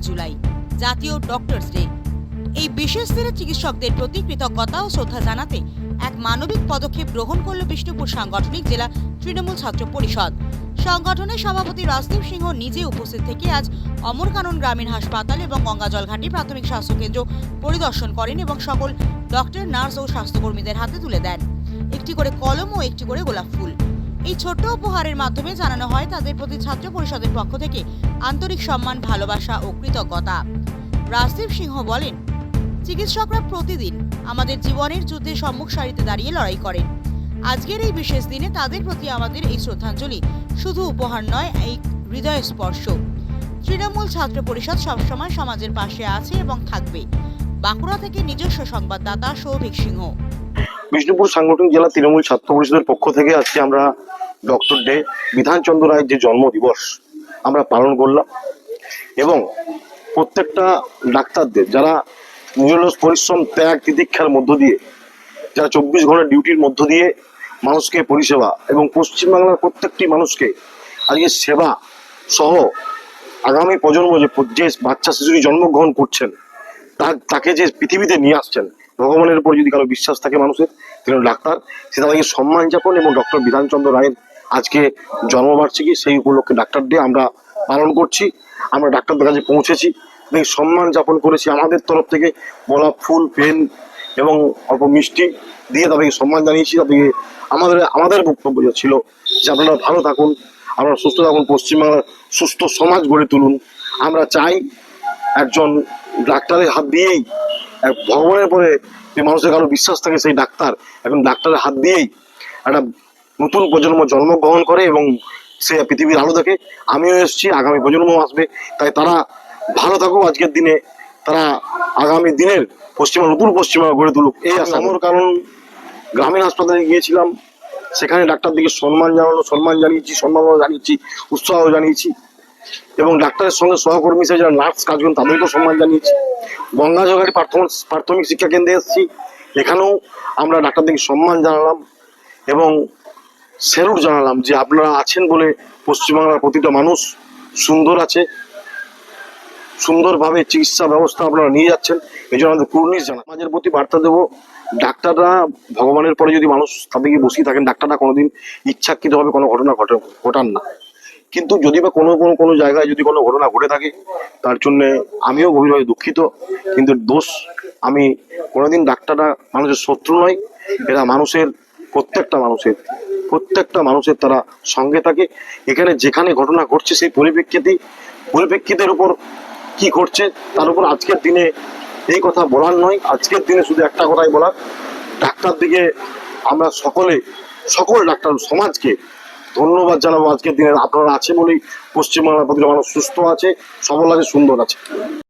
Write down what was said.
জুলাই জাতীয় doctors day. এই বিশেষ দিনে চিকিৎসকদের প্রতি কৃতজ্ঞতা ও শ্রদ্ধা জানাতে এক মানবিক পদক্ষেপ গ্রহণ করল বিষ্ণুপুর সাংগঠনিক জেলা তৃণমূল ছাত্র পরিষদ। সংগঠনের সভাপতি রাজদীপ সিংহ নিজে উপস্থিত থেকে আজ অমরকানন গ্রামীণ হাসপাতাল এবং গঙ্গাজল ঘাটি প্রাথমিক স্বাস্থ্যকেন্দ্র পরিদর্শন করেন এবং সকল ডক্টর, নার্স ও স্বাস্থ্যকর্মীদের হাতে তুলে দেন একটি করে কলম ও একটি করে গোলাপ ফুল। এই ছোট্ট উপহারের মাধ্যমে জানানো হয় তাদের প্রতি ছাত্র পরিষদের পক্ষ থেকে আন্তরিক সম্মান, ভালোবাসা ও কৃতজ্ঞতা। রাজদীপ সিংহ বলেন, চিকিৎসকরা প্রতিদিন আমাদের জীবনের যুদ্ধে সম্মুখ সারিতে দাঁড়িয়ে লড়াই করেন। আজকের এই বিশেষ দিনে তাদের প্রতি আমাদের এই শ্রদ্ধাঞ্জলি শুধু উপহার নয়, এই হৃদয় স্পর্শ। তৃণমূল ছাত্র পরিষদ সবসময় সমাজের পাশে আছে এবং থাকবে। বাঁকুড়া থেকে নিজস্ব সংবাদদাতা সৌভিক সিংহ। বিষ্ণুপুর সাংগঠনিক জেলা তৃণমূল ছাত্র পরিষদের পক্ষ থেকে আজকে আমরা ডক্টর ডে, বিধানচন্দ্র রায়ের যে জন্মদিবস আমরা পালন করলাম এবং প্রত্যেকটা ডাক্তারদের যারা নিরলস পরিশ্রম, ত্যাগ, তিতিক্ষার মধ্য দিয়ে, যারা 24 ঘন্টা ডিউটির মধ্য দিয়ে মানুষকে পরিষেবা এবং পশ্চিমবাংলার প্রত্যেকটি মানুষকে আজকে সেবা সহ আগামী প্রজন্ম যে বাচ্চা শিশুটি জন্মগ্রহণ করছেন তাকে যে পৃথিবীতে নিয়ে আসছেন, ভগবানের উপর যদি কারো বিশ্বাস থাকে মানুষের, তিনি ডাক্তার, সে তাদেরকে সম্মান যাপন এবং ডক্টর বিধানচন্দ্র রায়ের আজকে জন্মবার্ষিকী, সেই উপলক্ষে ডাক্তার ডে আমরা পালন করছি। আমরা ডাক্তারদের কাছে পৌঁছেছি, সম্মান যাপন করেছি, আমাদের তরফ থেকে গোলাপ ফুল, পেন এবং অল্প মিষ্টি দিয়ে তাদেরকে সম্মান জানিয়েছি। তাদেরকে আমাদের বক্তব্য ছিল যে আপনারা ভালো থাকুন, আপনারা সুস্থ থাকুন, পশ্চিমবাংলার সুস্থ সমাজ গড়ে তুলুন। আমরা চাই একজন ডাক্তারের হাত দিয়েই, ভগবানের পরে যে মানুষের কারো বিশ্বাস থাকে সেই ডাক্তার, এখন ডাক্তারের হাত দিয়েই একটা নতুন প্রজন্ম জন্মগ্রহণ করে এবং সে পৃথিবীর আলো দেখে। আমিও এসেছি, আগামী প্রজন্ম আসবে, তাই তারা ভালো থাকুক, আজকের দিনে তারা আগামী দিনের নতুন পশ্চিমবঙ্গ গড়ে তুলুক এই আশা। আমার কারণ গ্রামীণ হাসপাতালে গিয়েছিলাম, সেখানে ডাক্তারদিকে সম্মান জানিয়েছি, উৎসাহ জানিয়েছি এবং ডাক্তারের সঙ্গে সহকর্মী হিসেবে যারা নার্স কাজ করেন তাদেরকেও সম্মান জানিয়েছি। গঙ্গাজল প্রাথমিক শিক্ষা কেন্দ্রে এসেছি, এখানেও আমরা ডাক্তারদেরকে সম্মান জানালাম এবং স্যালুট জানালাম যে আপনারা আছেন বলে পশ্চিমবাংলার প্রতিটা মানুষ সুন্দর আছে, সুন্দরভাবে চিকিৎসা ব্যবস্থা আপনারা নিয়ে যাচ্ছেন, এই জন্য আমাদের কুর্নিশ জানাই। সমাজের প্রতি বার্তা দেবো, ডাক্তাররা ভগবানের পরে যদি মানুষ তাদেরকে বসিয়ে থাকেন, ডাক্তাররা কোনোদিন ইচ্ছাকৃতভাবে কোনো ঘটনা ঘটান না, কিন্তু যদি বা কোনো জায়গায় যদি কোনো ঘটনা ঘটে থাকে তার জন্যে আমিও গভীরভাবে দুঃখিত, কিন্তু দোষ আমি কোনোদিন, ডাক্তাররা মানুষের শত্রু নয়, এরা প্রত্যেকটা মানুষের তারা সঙ্গে থাকে। এখানে যেখানে ঘটনা ঘটছে সেই পরিপ্রেক্ষিতের উপর কি ঘটছে তার উপর আজকের দিনে এই কথা বলার নয়, আজকের দিনে শুধু একটা কথাই বলার, ডাক্তার দিকে আমরা সকল ডাক্তার সমাজকে ধন্যবাদ জানাবো। আজকের দিনে আপনারা আছে বলেই পশ্চিমবাংলার প্রতিটা মানুষ সুস্থ আছে, সবল আছে, সুন্দর আছে।